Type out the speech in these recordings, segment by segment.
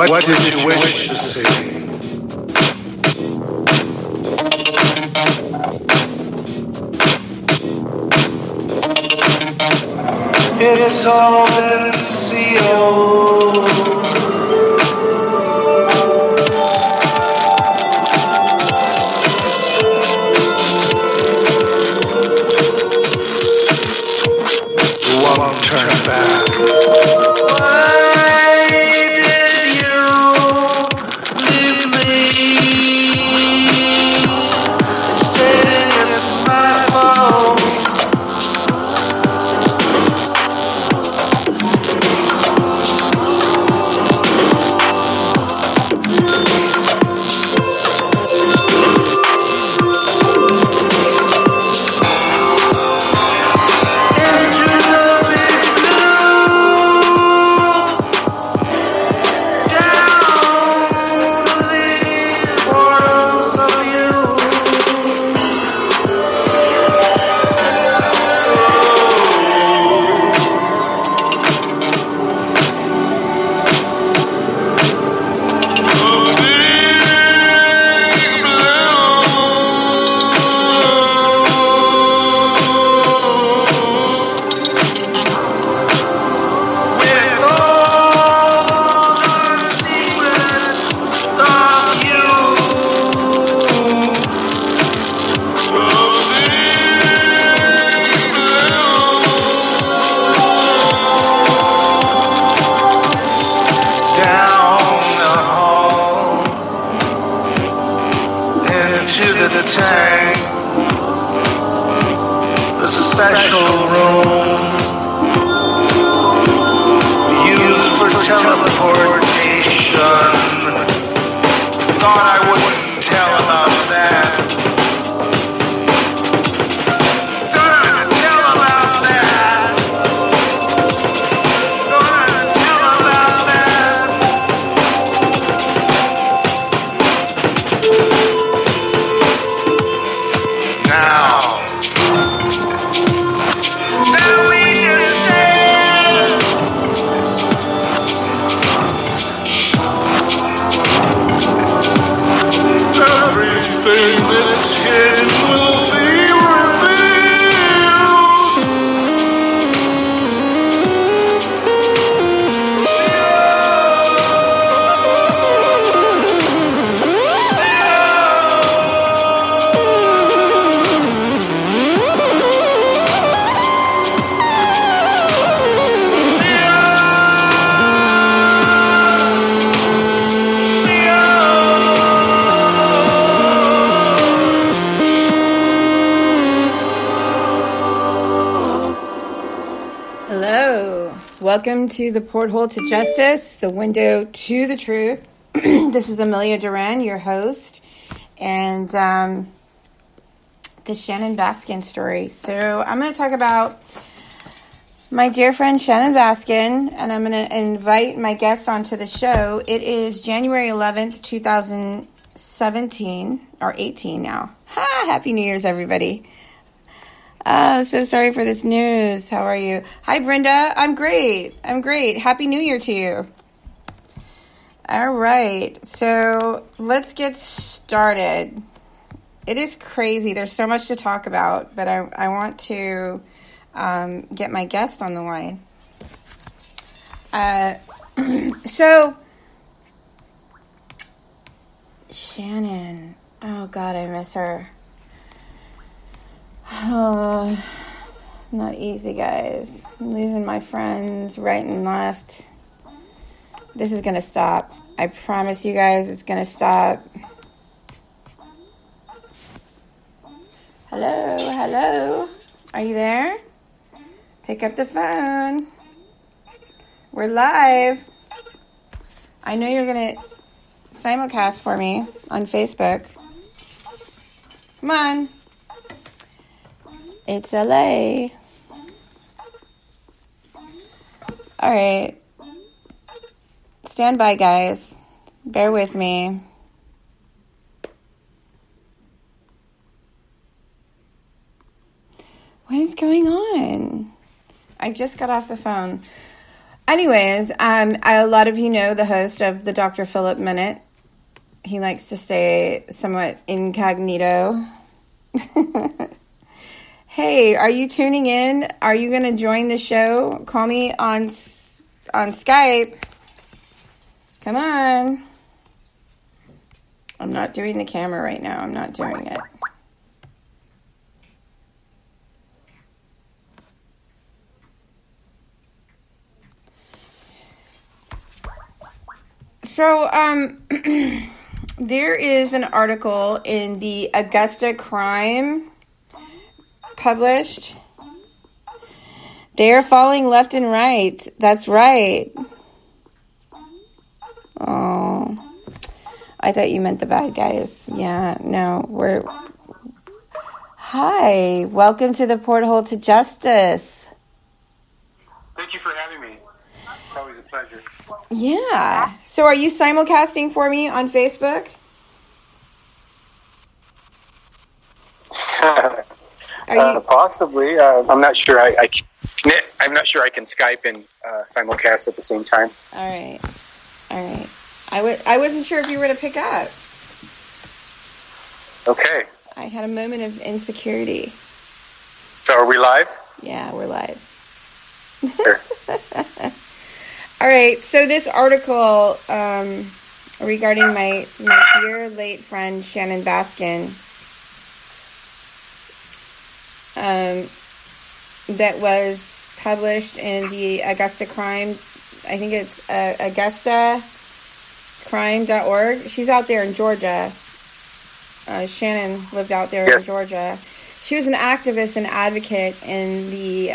What did you wish to see? It's all been sealed. You won't turn back. Why did you leave me? Stating it's my fault. Welcome to the porthole to justice, the window to the truth. This is Amelia Duran, your host, and the Shannon Baskin story. So I'm going to talk about my dear friend Shannon Baskin, and I'm going to invite my guest onto the show. It is January 11th, 2017, or 18 now. Happy New Year's, everybody. So sorry for this news. How are you? Hi, Brenda. I'm great. Happy New Year to you. All right. So let's get started. It is crazy. There's so much to talk about, but I want to get my guest on the line. So Shannon. Oh, God, I miss her. Oh, it's not easy, guys. I'm losing my friends right and left. This is going to stop. I promise you guys it's going to stop. Hello? Are you there? Pick up the phone. We're live. I know you're going to simulcast for me on Facebook. Come on. It's LA. All right. Stand by, guys. Bear with me. What is going on? I just got off the phone. Anyways, a lot of you know the host of the Dr. Philip Minute. He likes to stay somewhat incognito. Hey, are you tuning in? Are you going to join the show? Call me on Skype. Come on. I'm not doing the camera right now. I'm not doing it. So, there is an article in the Augusta Crime published. They are falling left and right. That's right. Oh, I thought you meant the bad guys. Yeah, no, Hi, welcome to the porthole to justice. Thank you for having me. It's always a pleasure. Yeah. So are you simulcasting for me on Facebook? Possibly. I'm not sure. I'm not sure I can Skype and simulcast at the same time. All right. I wasn't sure if you were to pick up. Okay. I had a moment of insecurity. So are we live? Yeah, we're live. Sure. All right. So this article regarding my dear late friend Shannon Baskin. That was published in the Augusta Crime. I think it's AugustaCrime.org. She's out there in Georgia. Shannon lived out there in Georgia. She was an activist and advocate in the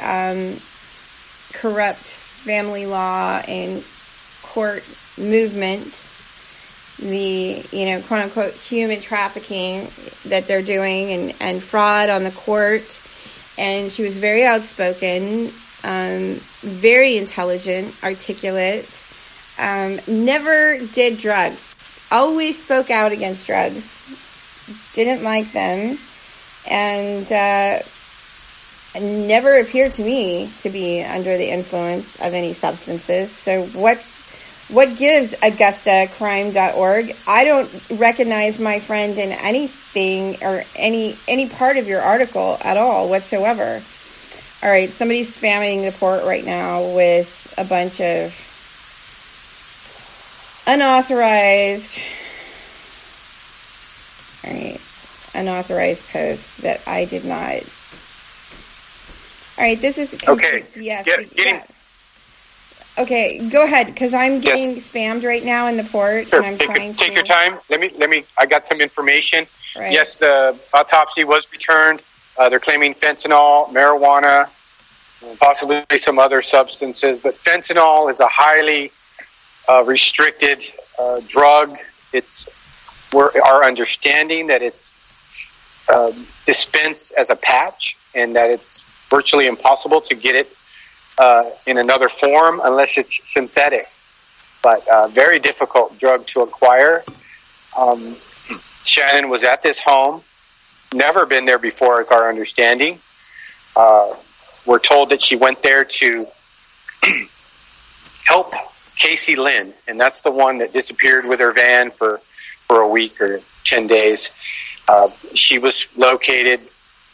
corrupt family law and court movement. The, quote unquote human trafficking that they're doing and fraud on the court. And she was very outspoken, very intelligent, articulate, never did drugs, always spoke out against drugs, didn't like them, and never appeared to me to be under the influence of any substances. So what gives AugustaCrime.org? I don't recognize my friend in anything or any part of your article at all whatsoever. All right, somebody's spamming the port right now with a bunch of unauthorized posts that I did not. All right, this is okay. Yes. Yeah. Okay, go ahead, because I'm getting spammed right now in the port, Sure. and I'm trying to... Take your time. Let me, I got some information. Right. Yes, the autopsy was returned. They're claiming fentanyl, marijuana, possibly some other substances, but fentanyl is a highly restricted drug. It's our understanding that it's dispensed as a patch and that it's virtually impossible to get it in another form unless it's synthetic, but very difficult drug to acquire. Shannon was at this home, never been there before, is our understanding. We're told that she went there to help Casey Lynn, and that's the one that disappeared with her van for a week or 10 days. She was located,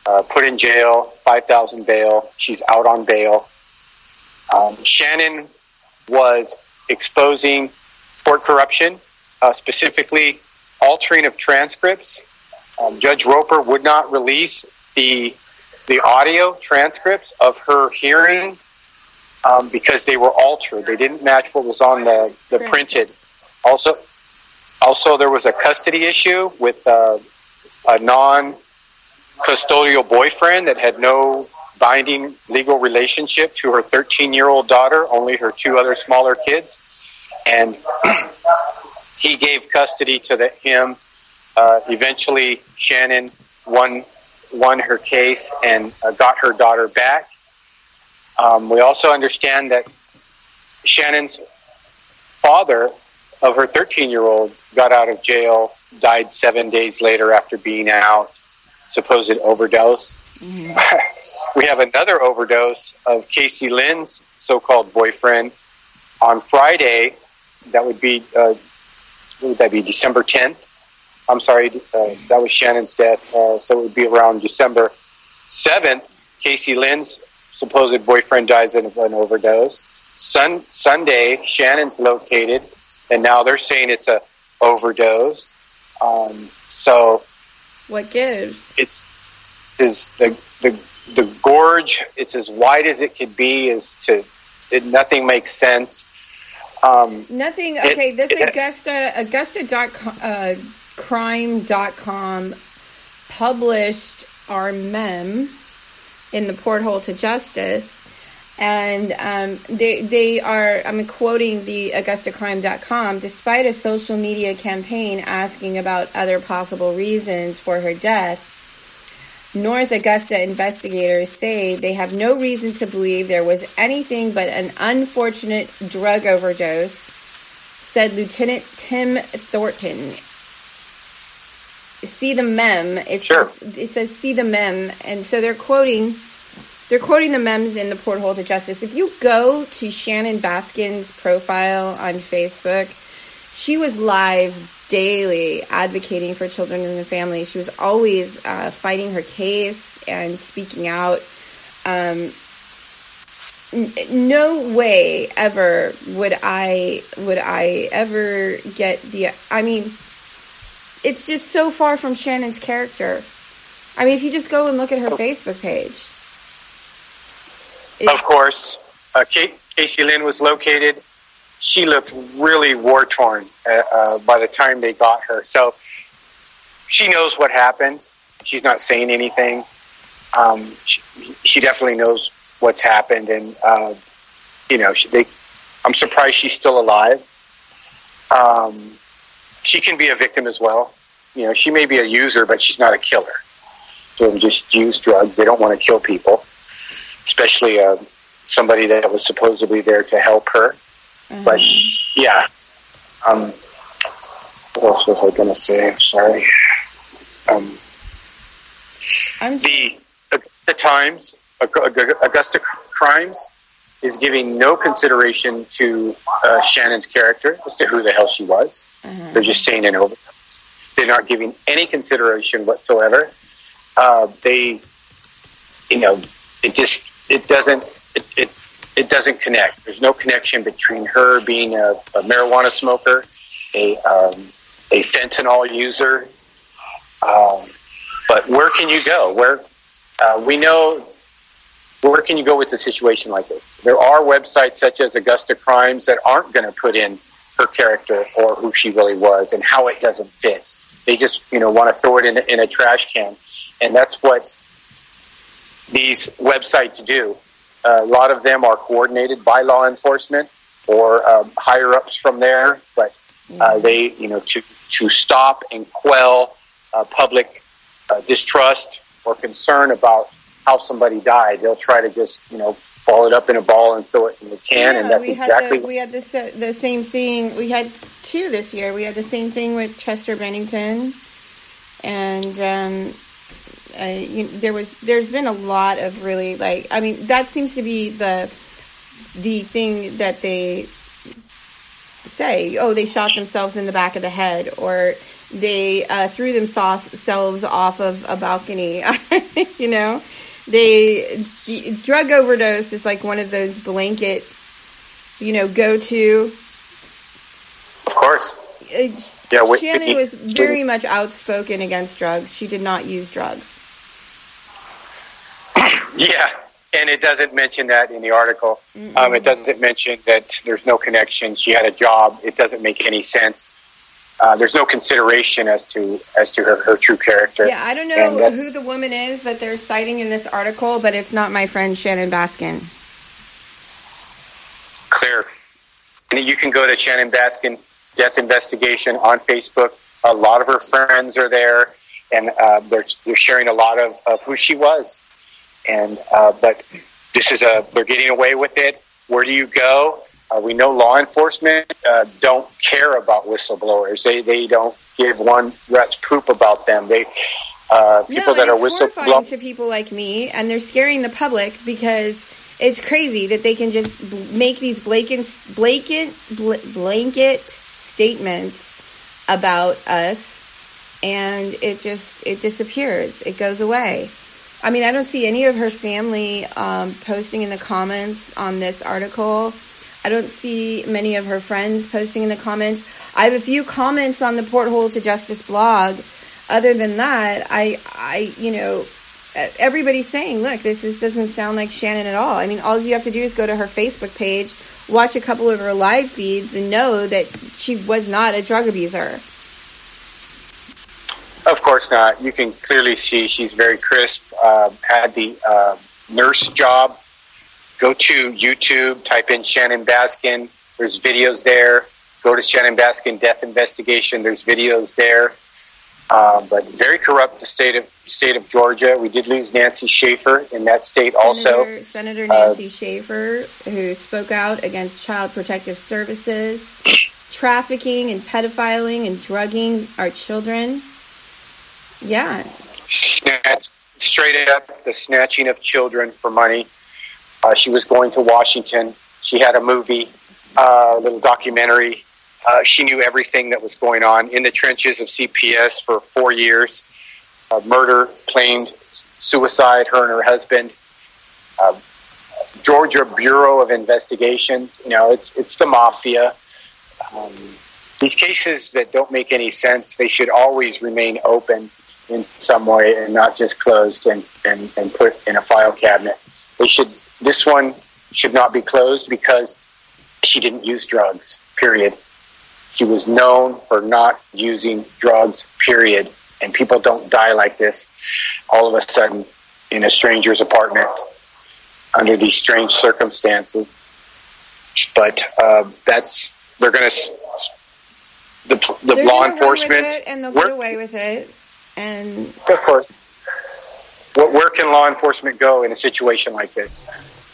put in jail, $5,000 bail. She's out on bail. Shannon was exposing court corruption, specifically altering of transcripts. Judge Roper would not release the audio transcripts of her hearing because they were altered. They didn't match what was on the printed. Also, there was a custody issue with a non-custodial boyfriend that had no binding legal relationship to her 13-year-old daughter, only her two other smaller kids. And he gave custody to him. Eventually, Shannon won her case and got her daughter back. We also understand that Shannon's father of her 13-year-old got out of jail, died 7 days later after being out, supposed overdose. Mm-hmm. We have another overdose of Casey Lynn's so-called boyfriend, on Friday, that would be, what would that be, December 10th? I'm sorry, that was Shannon's death, so it would be around December 7th. Casey Lynn's supposed boyfriend dies of an overdose. Sunday, Shannon's located, and now they're saying it's a overdose. So what gives? The gorge. It's as wide as it could be. Nothing makes sense. Nothing. Okay, this Augusta.crime.com published our mem in the porthole to justice, and they are, I'm quoting the Augustacrime.com, despite a social media campaign asking about other possible reasons for her death, North Augusta investigators say they have no reason to believe there was anything but an unfortunate drug overdose, said Lieutenant Tim Thornton. See the mem. It says see the mem, and so they're quoting the mems in the porthole to justice. If you go to Shannon Baskin's profile on Facebook, she was live daily advocating for children and the family. She was always fighting her case and speaking out. No way ever would I ever get it's just so far from Shannon's character. I mean, if you just go and look at her Facebook page. Of course, Casey Lynn was located. She looked really war-torn by the time they got her. So she knows what happened. She's not saying anything. She definitely knows what's happened. And, I'm surprised she's still alive. She can be a victim as well. She may be a user, but she's not a killer. So they just use drugs. They don't want to kill people, especially somebody that was supposedly there to help her. Mm-hmm. But yeah, what else was I going to say? I'm sorry. The Times, Augusta Crimes, is giving no consideration to Shannon's character as to who the hell she was. Mm-hmm. They're just saying an overdose. They're not giving any consideration whatsoever. It doesn't connect. There's no connection between her being a marijuana smoker, a fentanyl user. But where can you go? Where can you go with a situation like this? There are websites such as Augusta Crimes that aren't going to put in her character or who she really was and how it doesn't fit. They just, want to throw it in a trash can. And that's what these websites do. A lot of them are coordinated by law enforcement or higher ups from there, but they, to stop and quell public distrust or concern about how somebody died, they'll try to just, ball it up in a ball and throw it in the can, and that's exactly. We had the same thing. We had two this year. We had the same thing with Chester Bennington, and there's been a lot of really that seems to be the thing that they say. Oh, they shot themselves in the back of the head, or they threw themselves off of a balcony. Drug overdose is like one of those blanket, go to. Of course. Shannon was very much outspoken against drugs. She did not use drugs. Yeah, and it doesn't mention that in the article. It doesn't mention that there's no connection. She had a job. It doesn't make any sense. There's no consideration as to her true character. Yeah, I don't know who the woman is that they're citing in this article, but it's not my friend Shannon Baskin. Clear. And you can go to Shannon Baskin Death Investigation on Facebook. A lot of her friends are there, and they're sharing a lot of who she was. And but this is they're getting away with it. Where do you go? We know law enforcement don't care about whistleblowers. They don't give one rat's poop about them. People that are whistleblowers to people like me, and they're scaring the public because It's crazy that they can just make these blanket statements about us, and it disappears. It goes away. I mean, I don't see any of her family posting in the comments on this article. I don't see many of her friends posting in the comments. I have a few comments on the Porthole to Justice blog. Other than that, everybody's saying, look, this doesn't sound like Shannon at all. I mean, all you have to do is go to her Facebook page, watch a couple of her live feeds, and know that she was not a drug abuser. Of course not. You can clearly see she's very crisp. Had the nurse job. Go to YouTube, type in Shannon Baskin. There's videos there. Go to Shannon Baskin Death Investigation. There's videos there. But very corrupt, the state of Georgia. We did lose Nancy Schaefer in that state also. Senator Nancy Schaefer, who spoke out against Child Protective Services, trafficking and pedophiling and drugging our children. Yeah. Straight up, the snatching of children for money. She was going to Washington. She had a movie, a little documentary. She knew everything that was going on in the trenches of CPS for 4 years. Murder, claimed suicide, her and her husband. Georgia Bureau of Investigations, it's the mafia. These cases that don't make any sense, they should always remain open in some way and not just closed and put in a file cabinet. This one should not be closed because she didn't use drugs, period. She was known for not using drugs, period. And people don't die like this all of a sudden in a stranger's apartment under these strange circumstances. But they're going to, the law enforcement. And they'll get away with it. And of course. Where can law enforcement go in a situation like this?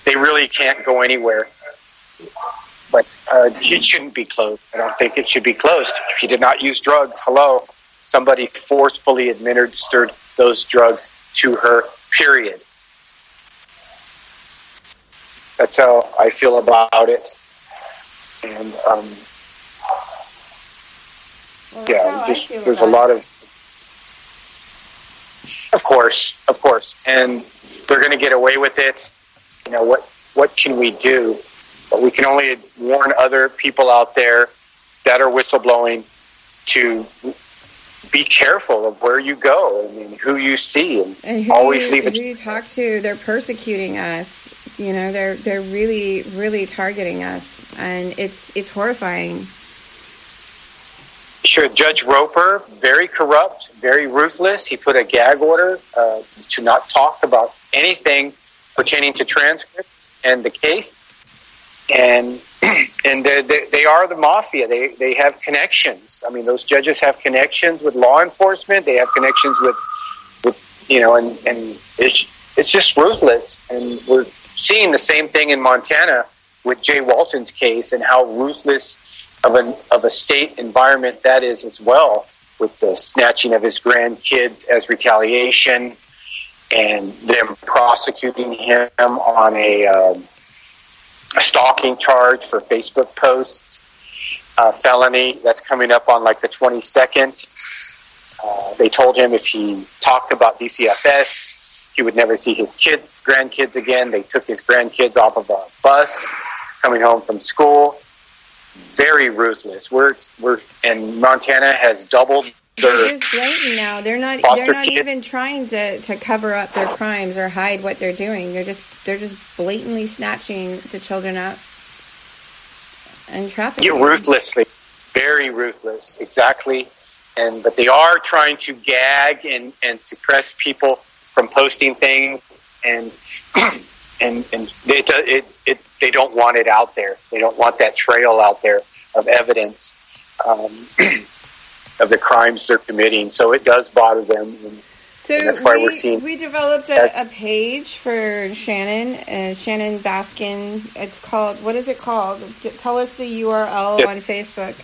They really can't go anywhere. But it shouldn't be closed. I don't think it should be closed. She did not use drugs. Hello. Somebody forcefully administered those drugs to her, period. That's how I feel about it. And, there's a lot of... Of course. And they're going to get away with it. What can we do? But we can only warn other people out there that are whistleblowing to be careful of where you go. I mean, who you see, and always leave it. Who you talk to, they're persecuting us. They're really, really targeting us, and it's horrifying. Sure, Judge Roper, very corrupt, very ruthless. He put a gag order to not talk about anything pertaining to transcripts and the case. And they are the mafia. They have connections. I mean, those judges have connections with law enforcement. They have connections with and it's just ruthless. And we're seeing the same thing in Montana with Jay Walton's case and how ruthless of a state environment that is as well, with the snatching of his grandkids as retaliation and them prosecuting him on a stalking charge for Facebook posts, felony that's coming up on like the 22nd. They told him if he talked about DCFS, he would never see his grandkids again. They took his grandkids off of a bus coming home from school. Very ruthless. And Montana has doubled their. It is blatant now. They're not even trying to cover up their crimes or hide what they're doing. They're just blatantly snatching the children up and trafficking. Yeah, ruthlessly, very ruthless, exactly. But they are trying to gag and suppress people from posting things, and they don't want it out there. They don't want that trail out there of evidence of the crimes they're committing. So it does bother them. And that's why we're seeing. We developed a page for Shannon, Shannon Baskin. It's called, what is it called? Tell us the URL on Facebook.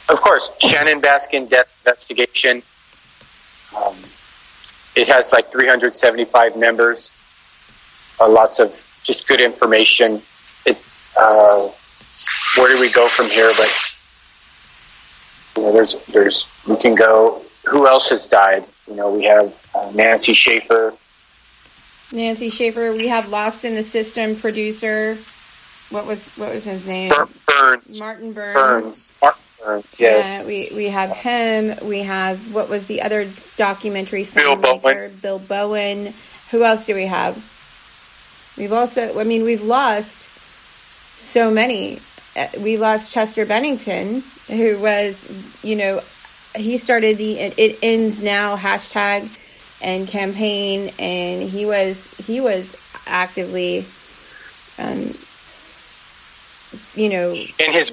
Of course, Shannon Baskin Death Investigation. It has like 375 members. lots of just good information. Where do we go from here? But we can go. Who else has died? We have Nancy Schaefer. We have Lost in the System producer. What was his name? Burns. Martin Burns. Martin Burns. Yes. Yeah, we have him. We have, what was the other documentary filmmaker? Bill Bowen. Who else do we have? We've lost so many. We lost Chester Bennington, who was, he started the It Ends Now hashtag and campaign, and he was actively, and his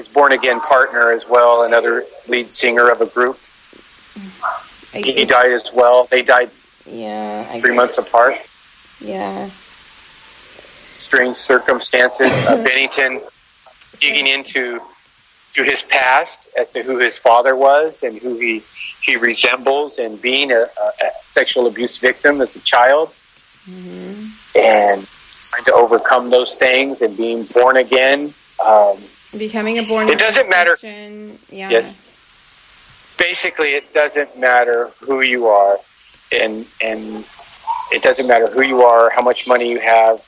born again partner as well, another lead singer of a group. He died as well. They died 3 months apart. Yeah. Strange circumstances. Bennington digging into his past as to who his father was and who he resembles, and being a sexual abuse victim as a child, and trying to overcome those things and being born again. Becoming a born again. It doesn't matter. Yeah. Basically, it doesn't matter who you are, and it doesn't matter who you are, how much money you have.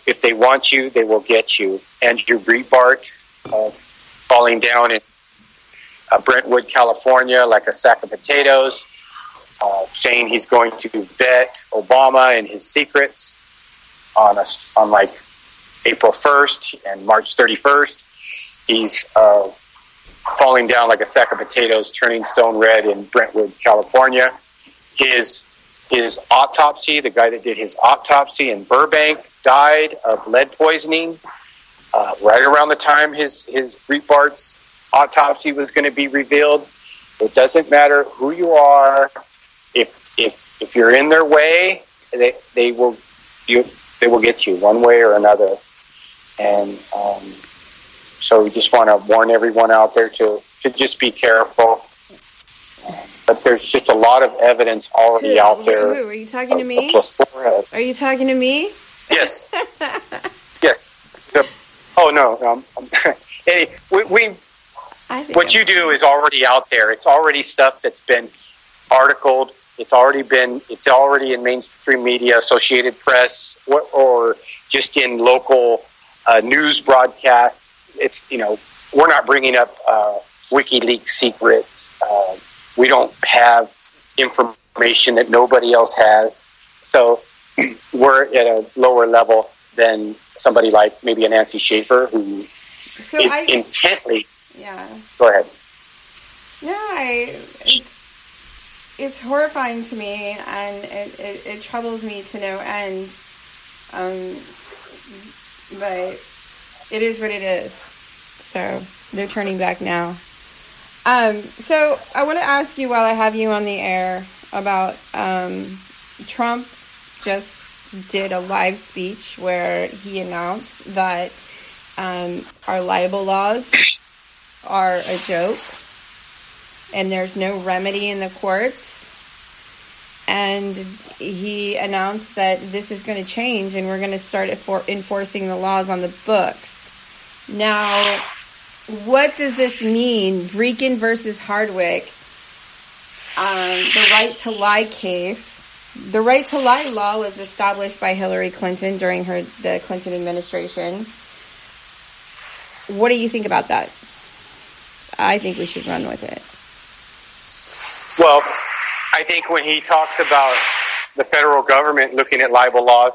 If they want you, they will get you. Andrew Breitbart, falling down in Brentwood, California, like a sack of potatoes, saying he's going to vet Obama and his secrets on like April 1st and March 31st. He's falling down like a sack of potatoes, turning stone red in Brentwood, California. His autopsy, the guy that did his autopsy in Burbank, died of lead poisoning right around the time his Breitbart's autopsy was going to be revealed. It doesn't matter who you are. If you're in their way, they will get you one way or another. And so we just want to warn everyone out there to just be careful. But there's just a lot of evidence already out there. Are you talking to me? Are you talking to me? Yes. Yes. Oh no. What you do is already out there. It's already stuff that's been articled. It's already in mainstream media, Associated Press, or just in local news broadcasts. It's we're not bringing up WikiLeaks secrets. We don't have information that nobody else has. So we're at a lower level than somebody like maybe a Nancy Schaefer, who intently... Yeah. Go ahead. No, it's horrifying to me, and it troubles me to no end. But it is what it is. So they're turning back now. So I want to ask you, while I have you on the air, about Trump just did a live speech where he announced that our libel laws are a joke and there's no remedy in the courts. And he announced that this is going to change and we're going to start enforcing the laws on the books. Now, what does this mean? Vreekin versus Hardwick, the right to lie case. The right to lie law was established by Hillary Clinton during the Clinton administration. What do you think about that? I think we should run with it. Well, I think when he talks about the federal government looking at libel laws,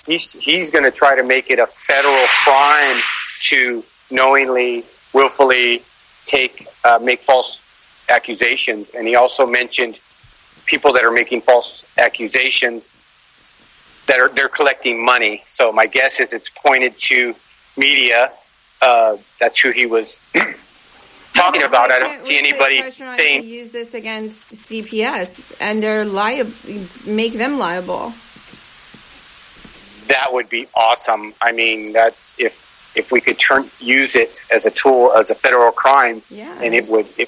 he's going to try to make it a federal crime to knowingly, willfully make false accusations. And he also mentioned people that are making false accusations they're collecting money. So my guess is it's pointed to media. That's who he was talking about. I don't see anybody saying to use this against CPS and they're make them liable. That would be awesome. I mean, that's if we could use it as a tool, as a federal crime, and it's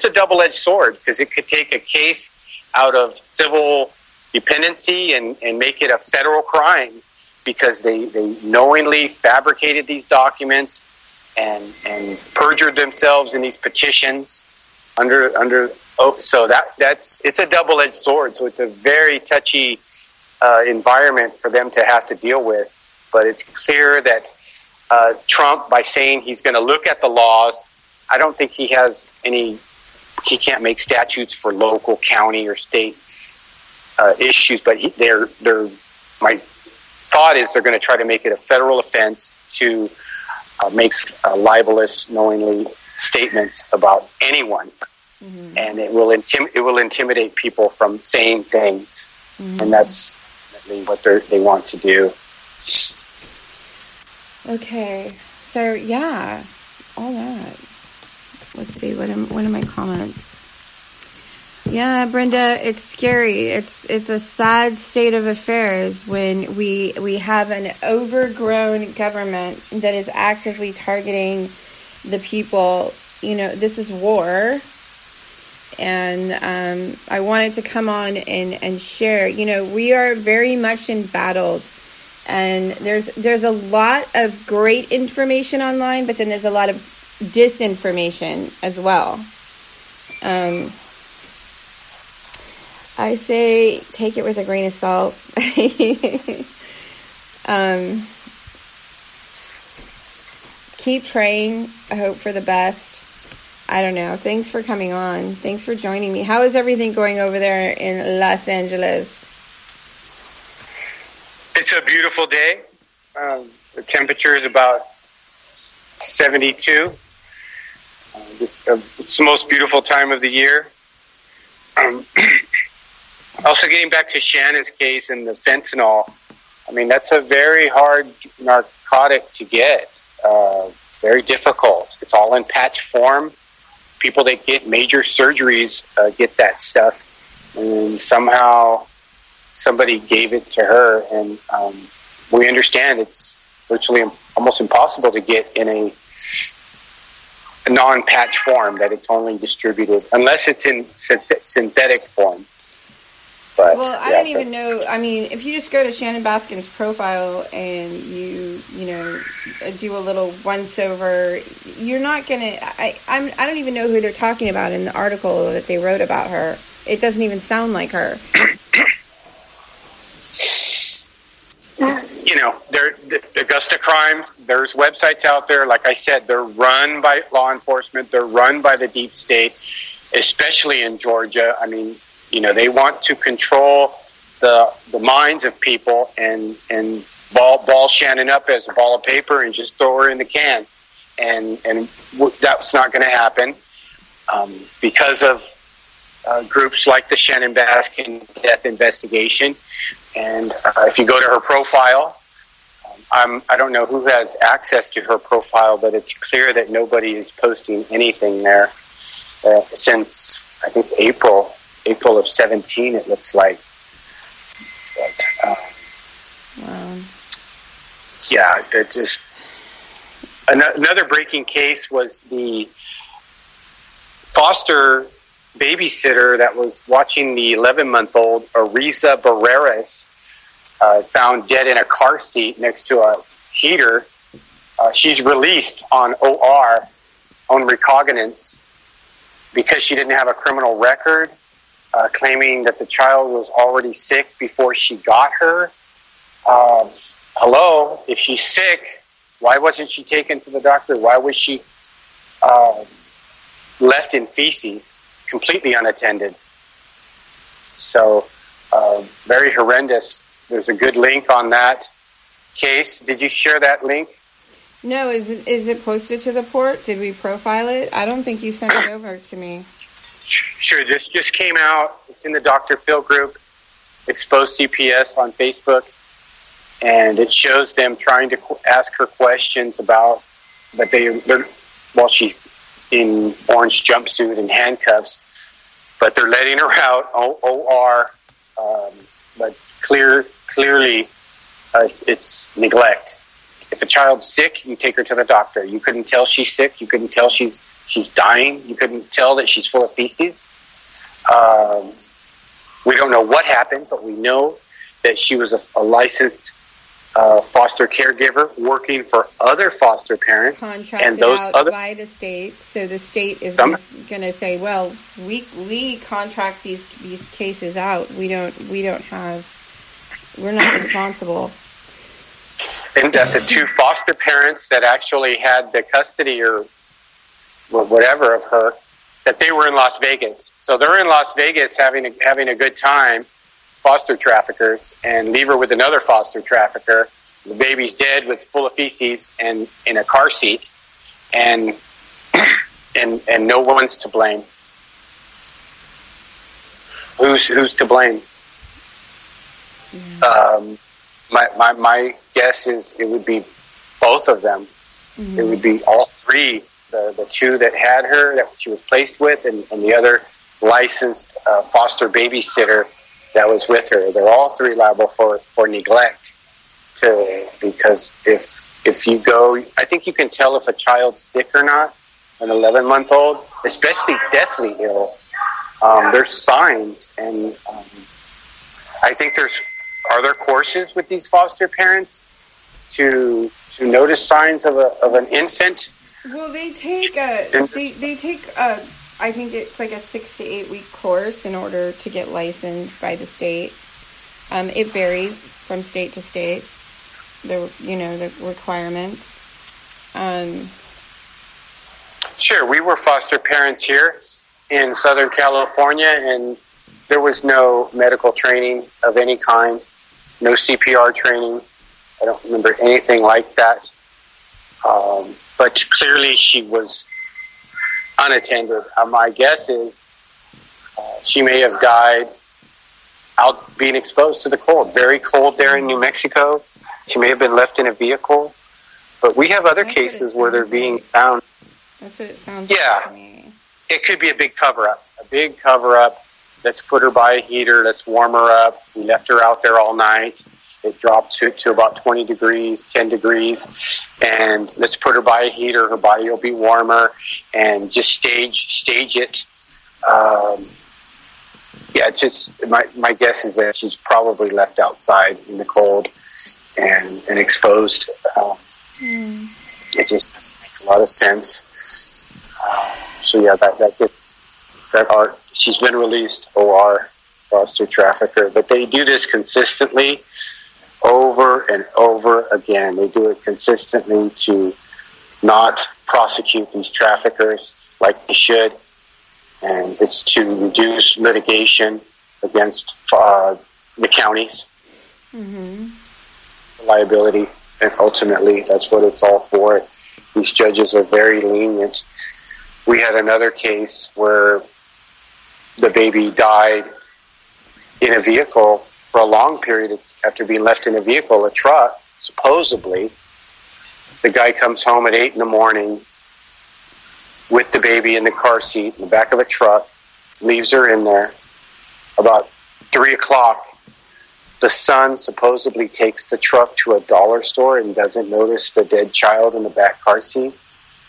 a double-edged sword, because it could take a case out of civil dependency and make it a federal crime because they knowingly fabricated these documents and perjured themselves in these petitions under so it's a double-edged sword. So it's a very touchy environment for them to have to deal with. But it's clear that Trump, by saying he's going to look at the laws, I don't think he can't make statutes for local, county, or state issues, but my thought is they're going to try to make it a federal offense to make libelous, knowingly statements about anyone, and it will intimidate people from saying things, and that's what they want to do. Okay, so yeah, all that. Let's see, what are my comments? Yeah, Brenda, it's scary. It's a sad state of affairs when we have an overgrown government that is actively targeting the people. You know, this is war. And I wanted to come on and share. You know, we are very much in battles. And there's a lot of great information online, but then there's a lot of disinformation as well. I say take it with a grain of salt. Keep praying. I hope for the best. I don't know. Thanks for coming on. Thanks for joining me. How is everything going over there in Los Angeles? It's a beautiful day. The temperature is about 72. It's the most beautiful time of the year. Also, getting back to Shannon's case and the fentanyl, I mean, that's a very hard narcotic to get. Very difficult. It's all in patch form. People that get major surgeries get that stuff. And somehow somebody gave it to her. And we understand it's virtually almost impossible to get in a non-patch form, that it's only distributed, unless it's in synthetic form. But, well, I don't even know. I mean, if you just go to Shannon Baskin's profile and you do a little once over, you're not gonna. I don't even know who they're talking about in the article that they wrote about her. It doesn't even sound like her. You know, the Augusta crimes. There's websites out there. Like I said, they're run by law enforcement. They're run by the deep state, especially in Georgia. I mean, you know, they want to control the minds of people and ball Shannon up as a ball of paper and just throw her in the can. And that's not going to happen because of groups like the Shannon Baskin death investigation. And if you go to her profile, I don't know who has access to her profile, but it's clear that nobody is posting anything there since, I think, April of 17, it looks like. But, wow. Yeah, they're just... Another breaking case was the foster babysitter that was watching the 11-month-old, Ariza Barreras, found dead in a car seat next to a heater. She's released on OR, on recognizance, because she didn't have a criminal record, claiming that the child was already sick before she got her. Hello, if she's sick, why wasn't she taken to the doctor? Why was she left in feces, completely unattended? So, very horrendous. There's a good link on that case. Did you share that link? No, is it posted to the port? Did we profile it? I don't think you sent it over to me. Sure, this just came out. It's in the Dr. Phil group, Expose CPS on Facebook, and it shows them trying to ask her questions about, but they're she's in orange jumpsuit and handcuffs, but they're letting her out, OR, but clearly it's neglect. If a child's sick, you take her to the doctor. You couldn't tell she's sick. You couldn't tell she's dying. You couldn't tell that she's full of feces. We don't know what happened, but we know that she was a licensed foster caregiver working for other foster parents. Contracted and those out other by the state. So the state is Some- going to say, well, we contract these cases out. We're not responsible. and that the two foster parents that actually had the custody or whatever of her, that they were in Las Vegas. So they're in Las Vegas having a good time, foster traffickers, and leave her with another foster trafficker. The baby's dead with full of feces and in a car seat, and no one's to blame. Who's to blame? My guess is it would be both of them. Mm-hmm. It would be all three, the two that had her, that she was placed with, and the other licensed foster babysitter that was with her. They're all three liable for neglect. Because if you go, I think you can tell if a child's sick or not, an 11-month-old, especially deathly ill. There's signs, and I think are there courses with these foster parents to notice signs of an infant? Well, they take I think it's like a 6 to 8 week course in order to get licensed by the state. It varies from state to state. The requirements. Sure, we were foster parents here in Southern California, and there was no medical training of any kind, no CPR training. I don't remember anything like that. But clearly she was unattended. My guess is she may have died out being exposed to the cold. Very cold there in New Mexico. She may have been left in a vehicle. But we have other cases where they're being found. That's what it sounds Yeah. like to me. It could be a big cover-up. A big cover-up. Let's put her by a heater. Let's warm her up. We left her out there all night. It dropped to about 20 degrees, 10 degrees. And let's put her by a heater. Her body will be warmer. And just stage it. It's just, my guess is that she's probably left outside in the cold and exposed. It just doesn't make a lot of sense. She's been released, OR, foster trafficker. But they do this consistently over and over again. They do it consistently to not prosecute these traffickers like they should. And it's to reduce litigation against the counties, liability, and ultimately that's what it's all for. These judges are very lenient. We had another case where the baby died in a vehicle for a long period after being left in a vehicle, a truck, supposedly. The guy comes home at 8 a.m. with the baby in the car seat in the back of a truck, leaves her in there. About 3 o'clock, the son supposedly takes the truck to a dollar store and doesn't notice the dead child in the back car seat.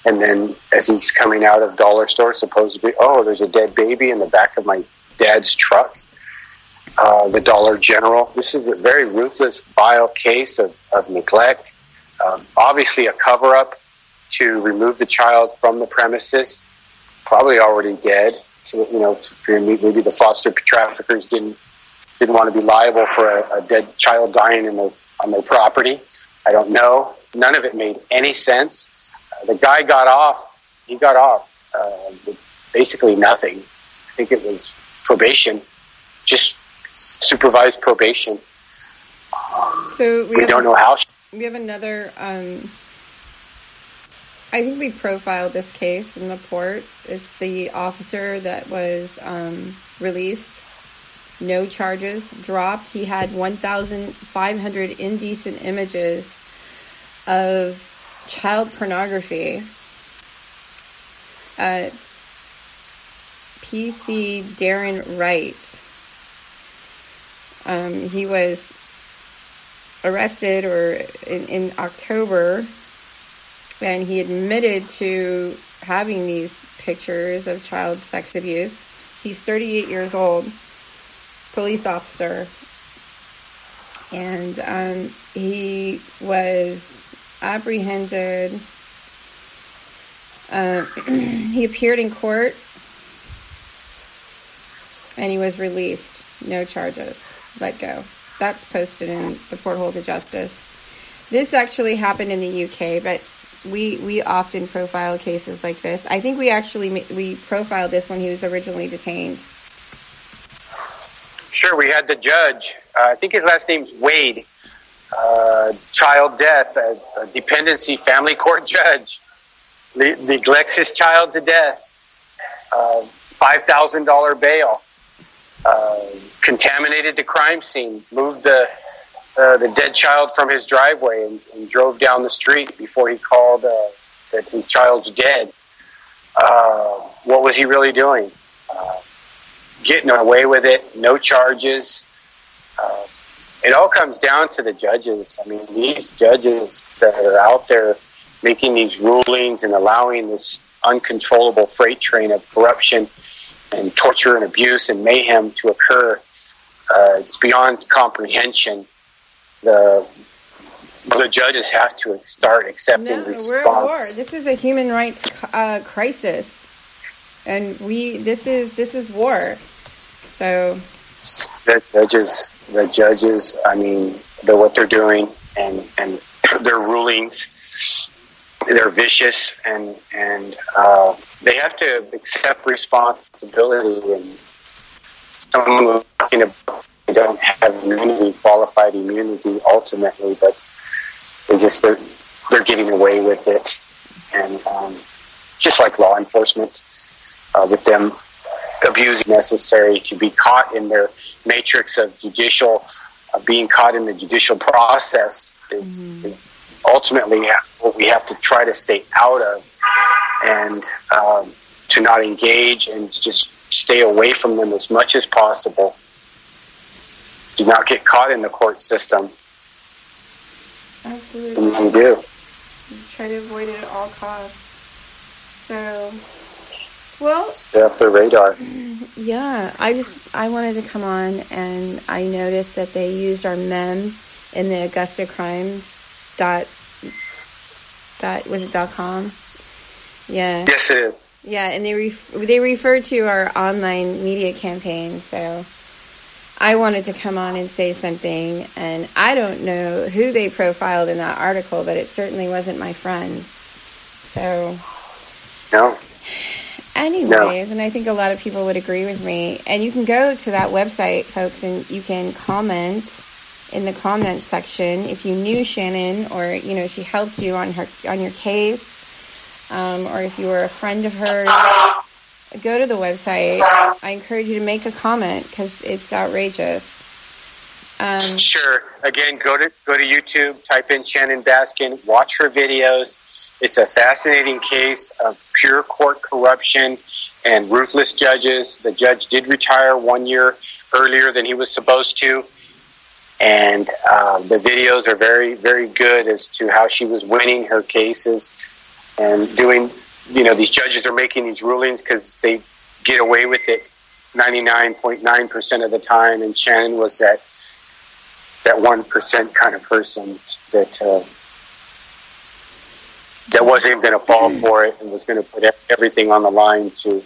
And then as he's coming out of dollar store, supposedly, there's a dead baby in the back of my dad's truck. The Dollar General. This is a very ruthless, vile case of neglect. Obviously a cover-up to remove the child from the premises, probably already dead. So, maybe the foster traffickers didn't want to be liable for a dead child dying on their property. I don't know. None of it made any sense. The guy got off. He got off with basically nothing. I think it was probation, just supervised probation. So we don't know how. We have another. I think we profiled this case in the port. It's the officer that was released. No charges dropped. He had 1,500 indecent images of child pornography. PC Darren Wright. He was arrested in October, and he admitted to having these pictures of child sex abuse. He's 38 years old. police officer. And he was apprehended. He appeared in court, and he was released. No charges. Let go. That's posted in the Porthole to Justice. This actually happened in the UK, but we often profile cases like this. I think we profiled this when he was originally detained. Sure, we had the judge. I think his last name's Wade. Child death, a dependency family court judge. Neglects his child to death. $5,000 bail. Contaminated the crime scene. Moved the dead child from his driveway and drove down the street before he called that his child's dead. What was he really doing? Getting away with it, no charges. It all comes down to the judges. I mean, these judges that are out there making these rulings and allowing this uncontrollable freight train of corruption and torture and abuse and mayhem to occur, it's beyond comprehension. The judges have to start accepting response. We're at war. This is a human rights crisis, and this is war. So the judges. I mean, what they're doing and their rulings, they're vicious, and they have to accept responsibility. And someone talking about they don't have immunity, qualified immunity, ultimately, but they're getting away with it, and just like law enforcement, with them abusing necessary to be caught in their matrix of being caught in the judicial process is ultimately what we have to try to stay out of, and to not engage and just stay away from them as much as possible. Do not get caught in the court system. Absolutely. And we do. Try to avoid it at all costs. So, well, stay off the radar. Yeah, I wanted to come on, and I noticed that they used our mem in the Augusta Crimes .com? Yeah. Yes, it is. Yeah, and they refer to our online media campaign, so I wanted to come on and say something, and I don't know who they profiled in that article, but it certainly wasn't my friend. So, no. Anyways, and I think a lot of people would agree with me. And you can go to that website, folks, and you can comment in the comment section if you knew Shannon, or she helped you on your case, or if you were a friend of hers. Go to the website. I encourage you to make a comment because it's outrageous. Sure. Again, go to YouTube, type in Shannon Baskin, watch her videos. It's a fascinating case of pure court corruption and ruthless judges. The judge did retire 1 year earlier than he was supposed to. And the videos are very, very good as to how she was winning her cases and doing, these judges are making these rulings because they get away with it 99.9% of the time. And Shannon was that 1% kind of person that wasn't going to fall for it and was going to put everything on the line to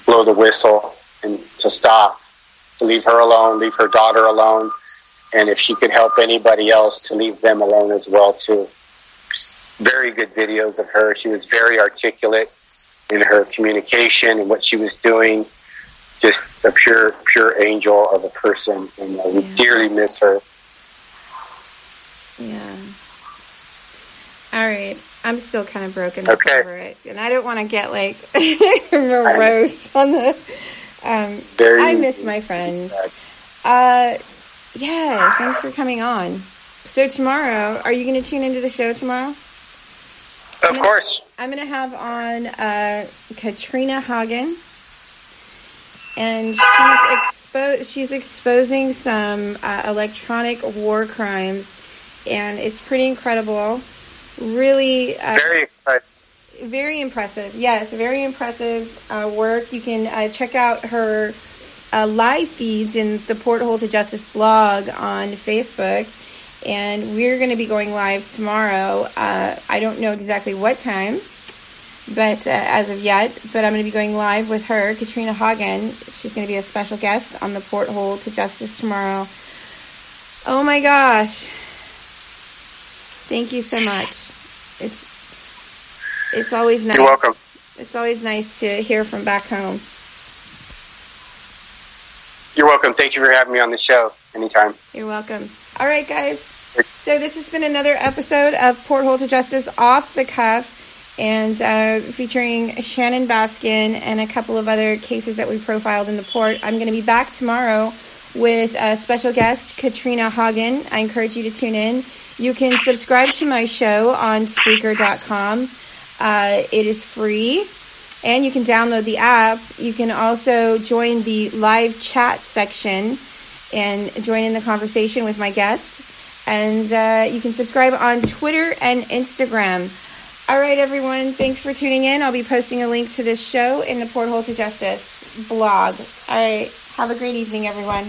blow the whistle and to stop, to leave her alone, leave her daughter alone, and if she could help anybody else, to leave them alone as well too. Very good videos of her. She was very articulate in her communication and what she was doing. Just a pure angel of a person, and we dearly miss her. Yeah. All right. I'm still kind of broken up over it. And I don't want to get, morose on the... I miss my friend. Yeah, thanks for coming on. So tomorrow, are you going to tune into the show tomorrow? Of course. I'm going to have on Katrina Hagen. And she's exposing some electronic war crimes. And it's pretty incredible. Really very exciting. Very impressive. Yes, very impressive work. You can check out her live feeds in the Porthole to Justice blog on Facebook, and we're going to be going live tomorrow. I don't know exactly what time, but as of yet, but I'm going to be going live with her, Katrina Hagen. She's going to be a special guest on the Porthole to Justice tomorrow. Oh my gosh. Thank you so much. It's always nice. You're welcome. It's always nice to hear from back home. You're welcome. Thank you for having me on the show anytime. You're welcome. All right, guys. So this has been another episode of Porthole to Justice Off the Cuff, and featuring Shannon Baskin and a couple of other cases that we profiled in the port. I'm going to be back tomorrow with a special guest, Katrina Hagen. I encourage you to tune in. You can subscribe to my show on Spreaker.com. It is free, and you can download the app. You can also join the live chat section and join in the conversation with my guest. And you can subscribe on Twitter and Instagram. All right, everyone. Thanks for tuning in. I'll be posting a link to this show in the Porthole to Justice blog. All right. Have a great evening, everyone.